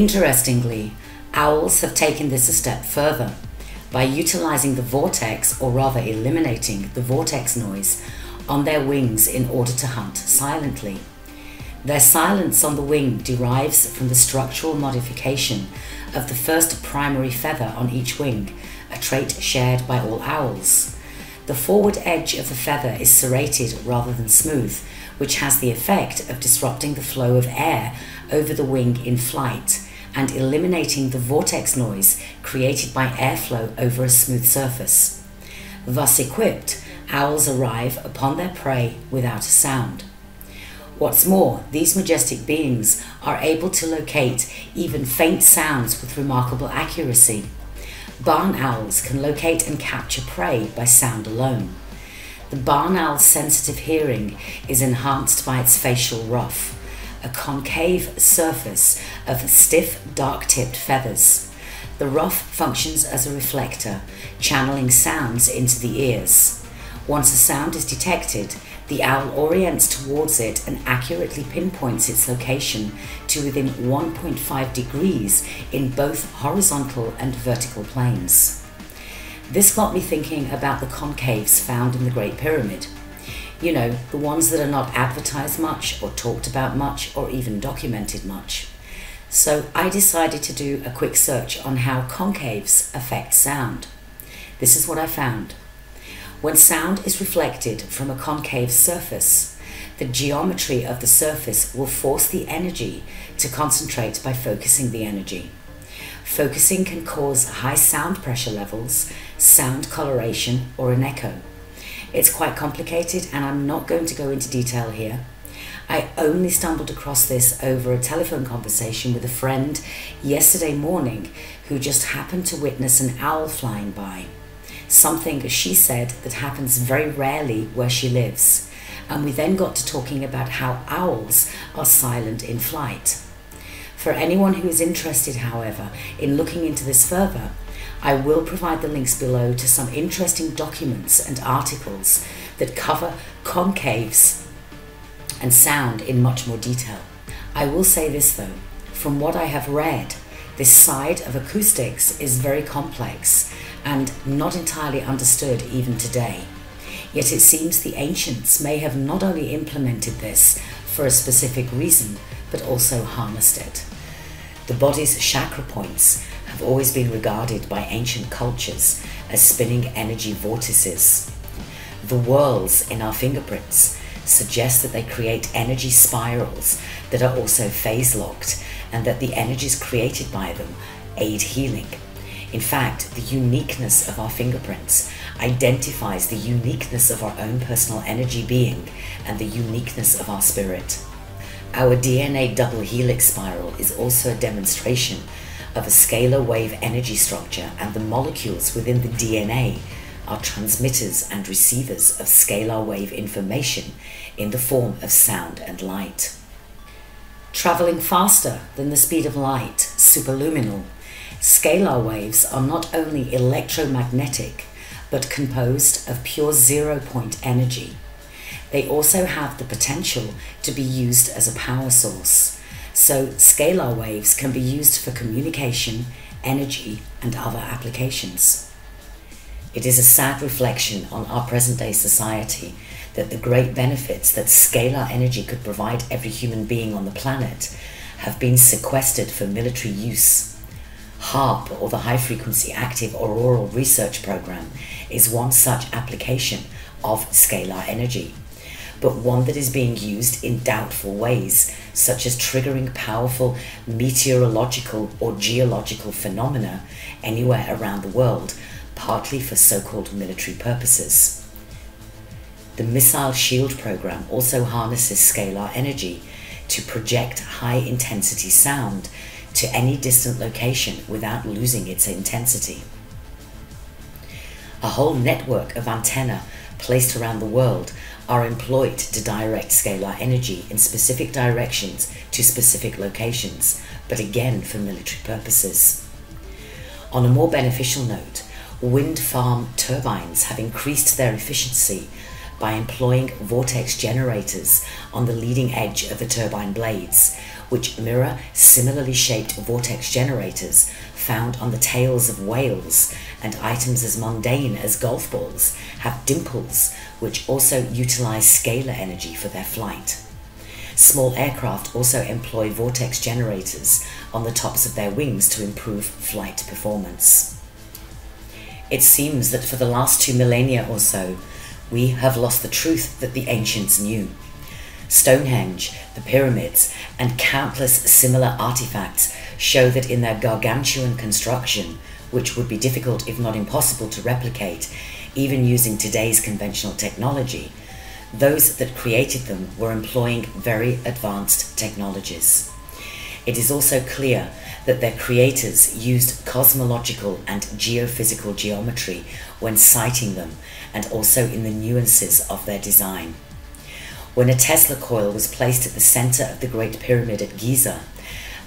Interestingly, owls have taken this a step further by utilizing the vortex, or rather eliminating the vortex noise, on their wings in order to hunt silently. Their silence on the wing derives from the structural modification of the first primary feather on each wing, a trait shared by all owls. The forward edge of the feather is serrated rather than smooth, which has the effect of disrupting the flow of air over the wing in flight and eliminating the vortex noise created by airflow over a smooth surface. Thus equipped, owls arrive upon their prey without a sound. What's more, these majestic beings are able to locate even faint sounds with remarkable accuracy. Barn owls can locate and capture prey by sound alone. The barn owl's sensitive hearing is enhanced by its facial ruff, a concave surface of stiff, dark-tipped feathers. The ruff functions as a reflector, channeling sounds into the ears. Once a sound is detected, the owl orients towards it and accurately pinpoints its location to within 1.5 degrees in both horizontal and vertical planes. This got me thinking about the concaves found in the Great Pyramid. You know, the ones that are not advertised much or talked about much or even documented much. So I decided to do a quick search on how concaves affect sound. This is what I found. When sound is reflected from a concave surface, the geometry of the surface will force the energy to concentrate by focusing the energy. Focusing can cause high sound pressure levels, sound coloration, or an echo. It's quite complicated and I'm not going to go into detail here. I only stumbled across this over a telephone conversation with a friend yesterday morning who just happened to witness an owl flying by. Something, as she said, that happens very rarely where she lives. And we then got to talking about how owls are silent in flight. For anyone who is interested, however, in looking into this further, I will provide the links below to some interesting documents and articles that cover concaves and sound in much more detail. I will say this though, from what I have read, this side of acoustics is very complex and not entirely understood even today. Yet it seems the ancients may have not only implemented this for a specific reason, but also harnessed it. The body's chakra points have always been regarded by ancient cultures as spinning energy vortices. The whorls in our fingerprints suggest that they create energy spirals that are also phase-locked, and that the energies created by them aid healing. In fact, the uniqueness of our fingerprints identifies the uniqueness of our own personal energy being and the uniqueness of our spirit. Our DNA double helix spiral is also a demonstration of a scalar wave energy structure, and the molecules within the DNA are transmitters and receivers of scalar wave information in the form of sound and light. Traveling faster than the speed of light, superluminal, scalar waves are not only electromagnetic, but composed of pure zero-point energy. They also have the potential to be used as a power source. So scalar waves can be used for communication, energy, and other applications. It is a sad reflection on our present-day society that the great benefits that scalar energy could provide every human being on the planet have been sequestered for military use. HAARP, or the High Frequency Active Auroral Research Program, is one such application of scalar energy, but one that is being used in doubtful ways, such as triggering powerful meteorological or geological phenomena anywhere around the world, partly for so-called military purposes. The Missile Shield Program also harnesses scalar energy to project high-intensity sound to any distant location without losing its intensity. A whole network of antennae placed around the world are employed to direct scalar energy in specific directions to specific locations, but again for military purposes. On a more beneficial note, wind farm turbines have increased their efficiency by employing vortex generators on the leading edge of the turbine blades, which mirror similarly shaped vortex generators found on the tails of whales, and items as mundane as golf balls have dimples which also utilize scalar energy for their flight. Small aircraft also employ vortex generators on the tops of their wings to improve flight performance. It seems that for the last 2 millennia or so, we have lost the truth that the ancients knew. Stonehenge, the pyramids, and countless similar artifacts show that in their gargantuan construction, which would be difficult if not impossible to replicate, even using today's conventional technology, those that created them were employing very advanced technologies. It is also clear that their creators used cosmological and geophysical geometry when siting them, and also in the nuances of their design. When a Tesla coil was placed at the center of the Great Pyramid at Giza,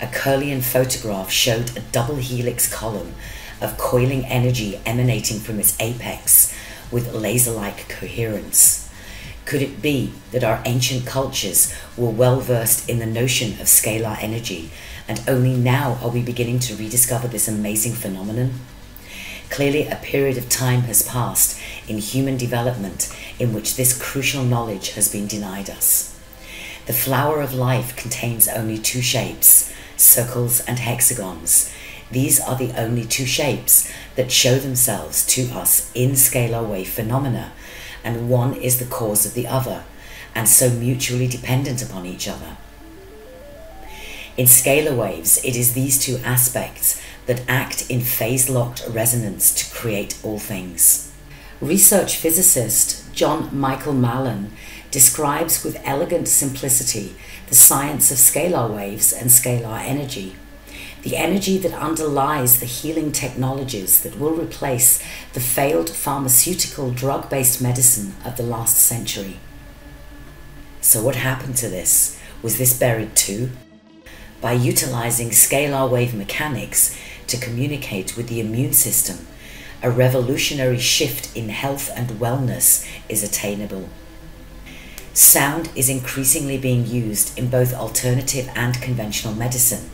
a Curlian photograph showed a double helix column of coiling energy emanating from its apex with laser-like coherence. Could it be that our ancient cultures were well versed in the notion of scalar energy, and only now are we beginning to rediscover this amazing phenomenon? Clearly, a period of time has passed in human development in which this crucial knowledge has been denied us. The flower of life contains only 2 shapes, circles and hexagons. These are the only 2 shapes that show themselves to us in scalar wave phenomena, and one is the cause of the other, and so mutually dependent upon each other. In scalar waves, it is these 2 aspects that act in phase-locked resonance to create all things. Research physicist John Michael Mallon describes with elegant simplicity the science of scalar waves and scalar energy, the energy that underlies the healing technologies that will replace the failed pharmaceutical drug-based medicine of the last century. So what happened to this? Was this buried too? By utilizing scalar wave mechanics to communicate with the immune system, a revolutionary shift in health and wellness is attainable. Sound is increasingly being used in both alternative and conventional medicine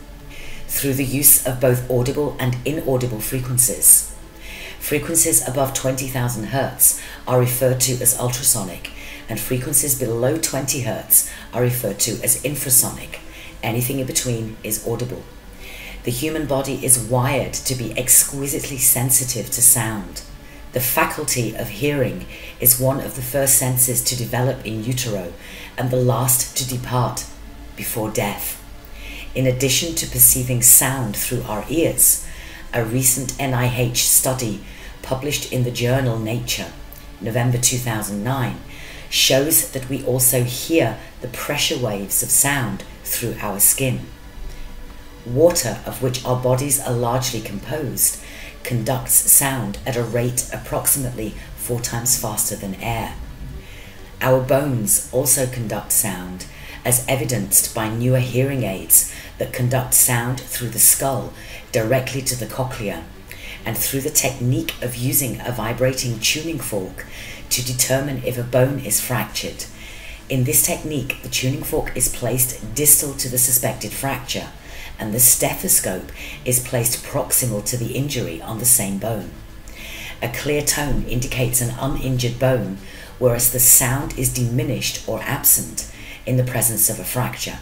through the use of both audible and inaudible frequencies. Frequencies above 20,000 Hz are referred to as ultrasonic, and frequencies below 20 Hz are referred to as infrasonic. Anything in between is audible. The human body is wired to be exquisitely sensitive to sound. The faculty of hearing is one of the first senses to develop in utero and the last to depart before death. In addition to perceiving sound through our ears, a recent NIH study published in the journal Nature, November 2009, shows that we also hear the pressure waves of sound through our skin. Water, of which our bodies are largely composed, conducts sound at a rate approximately 4 times faster than air. Our bones also conduct sound, as evidenced by newer hearing aids that conduct sound through the skull directly to the cochlea, and through the technique of using a vibrating tuning fork to determine if a bone is fractured. In this technique, the tuning fork is placed distal to the suspected fracture, and the stethoscope is placed proximal to the injury on the same bone. A clear tone indicates an uninjured bone, whereas the sound is diminished or absent in the presence of a fracture.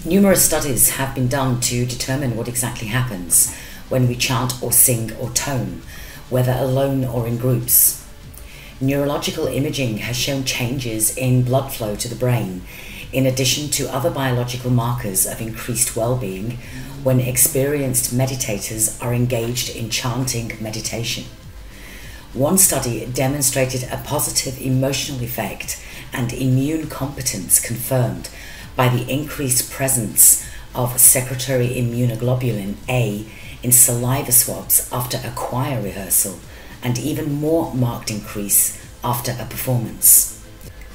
Numerous studies have been done to determine what exactly happens when we chant or sing or tone, whether alone or in groups. Neurological imaging has shown changes in blood flow to the brain, in addition to other biological markers of increased well-being when experienced meditators are engaged in chanting meditation. One study demonstrated a positive emotional effect and immune competence confirmed by the increased presence of secretory immunoglobulin A in saliva swabs after a choir rehearsal, and even more marked increase after a performance.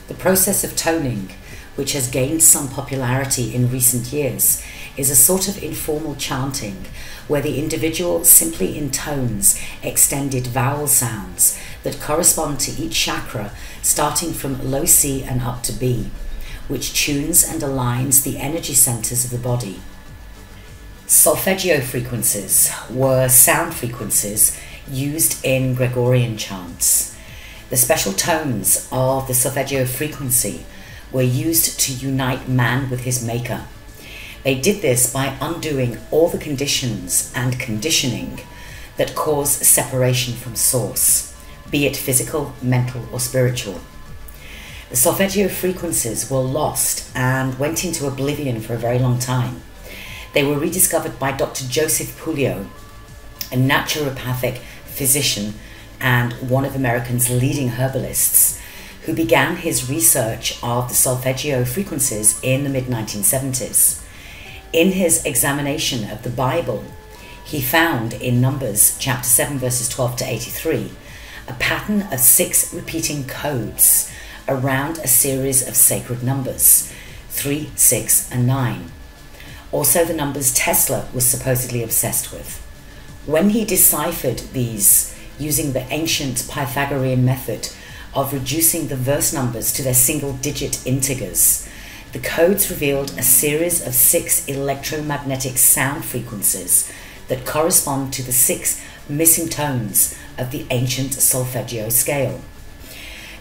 The process of toning, which has gained some popularity in recent years, is a sort of informal chanting where the individual simply intones extended vowel sounds that correspond to each chakra, starting from low C and up to B, which tunes and aligns the energy centers of the body. Solfeggio frequencies were sound frequencies used in Gregorian chants. The special tones of the solfeggio frequency were used to unite man with his maker. They did this by undoing all the conditions and conditioning that cause separation from source, be it physical, mental, or spiritual. The solfeggio frequencies were lost and went into oblivion for a very long time. They were rediscovered by Dr. Joseph Puleo, a naturopathic physician and one of America's leading herbalists, who began his research of the solfeggio frequencies in the mid-1970s. In his examination of the Bible, he found in Numbers chapter 7 verses 12 to 83 a pattern of 6 repeating codes around a series of sacred numbers, 3, 6, and 9. Also the numbers Tesla was supposedly obsessed with. When he deciphered these using the ancient Pythagorean method of reducing the verse numbers to their single-digit integers, the codes revealed a series of 6 electromagnetic sound frequencies that correspond to the 6 missing tones of the ancient solfeggio scale.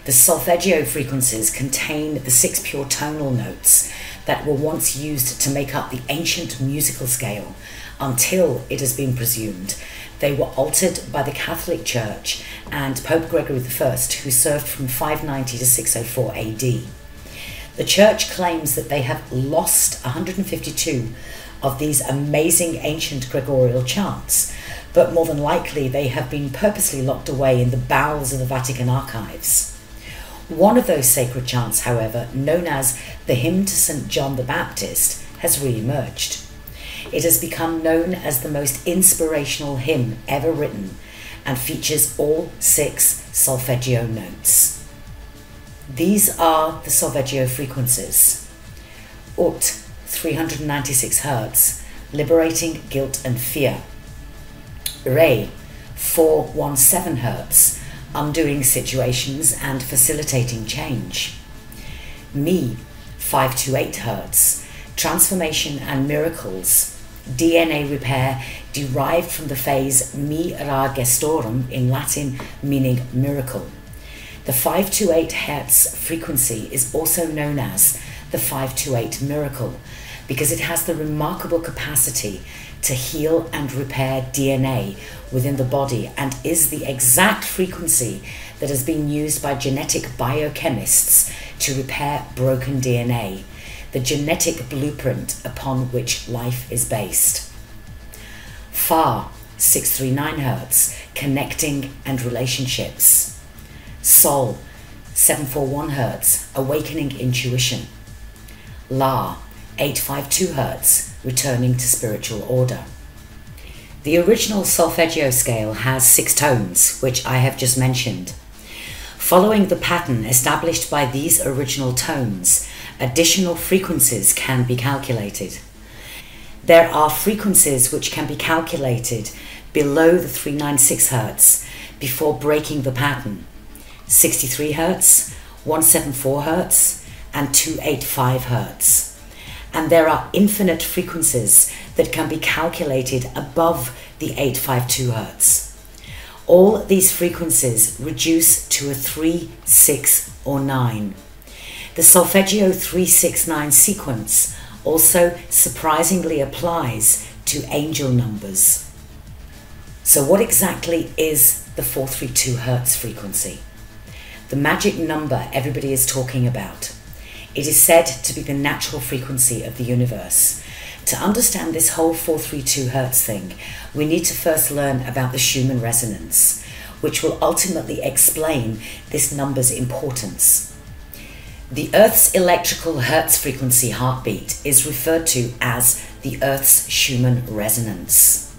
The solfeggio frequencies contain the 6 pure tonal notes that were once used to make up the ancient musical scale until it has been presumed they were altered by the Catholic Church and Pope Gregory I, who served from 590 to 604 AD. The Church claims that they have lost 152 of these amazing ancient Gregorian chants, but more than likely they have been purposely locked away in the bowels of the Vatican archives. One of those sacred chants, however, known as the Hymn to St. John the Baptist, has re-emerged. It has become known as the most inspirational hymn ever written and features all 6 solfeggio notes. These are the solfeggio frequencies. Ut, 396 Hz, liberating guilt and fear. Re, 417 Hz, undoing situations and facilitating change. Mi, 528 Hz, transformation and miracles, DNA repair derived from the phase mira gestorum in Latin, meaning miracle. The 528 Hz frequency is also known as the 528 miracle because it has the remarkable capacity to heal and repair DNA within the body and is the exact frequency that has been used by genetic biochemists to repair broken DNA, the genetic blueprint upon which life is based. Fa, 639 Hz, connecting and relationships. Sol, 741 Hz, awakening intuition. La, 852 Hz, returning to spiritual order. The original solfeggio scale has 6 tones, which I have just mentioned. Following the pattern established by these original tones, additional frequencies can be calculated. There are frequencies which can be calculated below the 396 Hz before breaking the pattern. 63 Hz, 174 Hz, and 285 Hz. And there are infinite frequencies that can be calculated above the 852 Hz. All these frequencies reduce to a 3, 6, or 9. The solfeggio 369 sequence also surprisingly applies to angel numbers. So what exactly is the 432 Hz frequency? The magic number everybody is talking about. It is said to be the natural frequency of the universe. To understand this whole 432 Hz thing, we need to first learn about the Schumann resonance, which will ultimately explain this number's importance. The Earth's electrical Hertz frequency heartbeat is referred to as the Earth's Schumann resonance.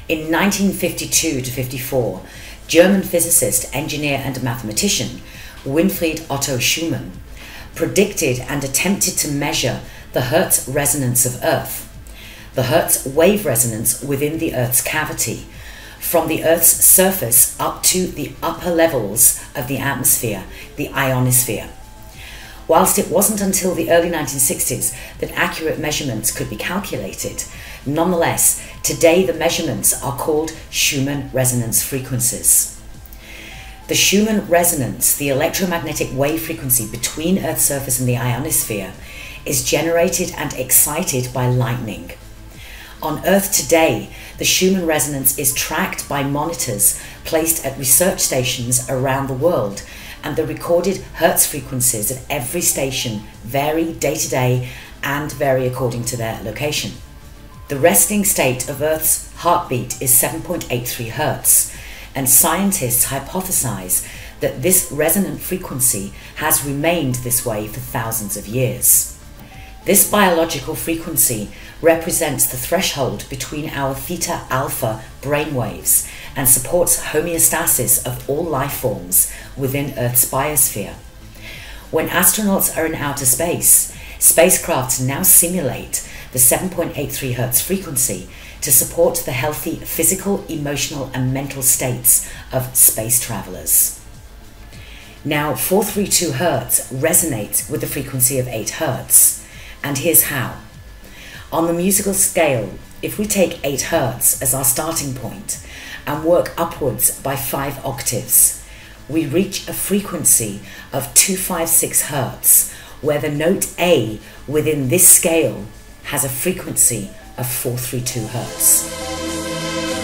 In 1952 to 54, German physicist, engineer and mathematician Winfried Otto Schumann predicted and attempted to measure the Hertz resonance of Earth, the Hertz wave resonance within the Earth's cavity, from the Earth's surface up to the upper levels of the atmosphere, the ionosphere. Whilst it wasn't until the early 1960s that accurate measurements could be calculated, nonetheless, today the measurements are called Schumann resonance frequencies. The Schumann resonance, the electromagnetic wave frequency between Earth's surface and the ionosphere, is generated and excited by lightning. On Earth today, the Schumann resonance is tracked by monitors placed at research stations around the world, and the recorded Hertz frequencies at every station vary day to day and vary according to their location. The resting state of Earth's heartbeat is 7.83 Hertz, and scientists hypothesize that this resonant frequency has remained this way for thousands of years. This biological frequency represents the threshold between our theta alpha brainwaves and supports homeostasis of all life forms within Earth's biosphere. When astronauts are in outer space, spacecraft now simulate the 7.83 Hertz frequency to support the healthy physical, emotional and mental states of space travelers. Now 432 Hertz resonates with the frequency of 8 Hertz, and here's how. On the musical scale, if we take 8 Hertz as our starting point and work upwards by 5 octaves, we reach a frequency of 256 Hertz, where the note A within this scale has a frequency of 432 Hertz.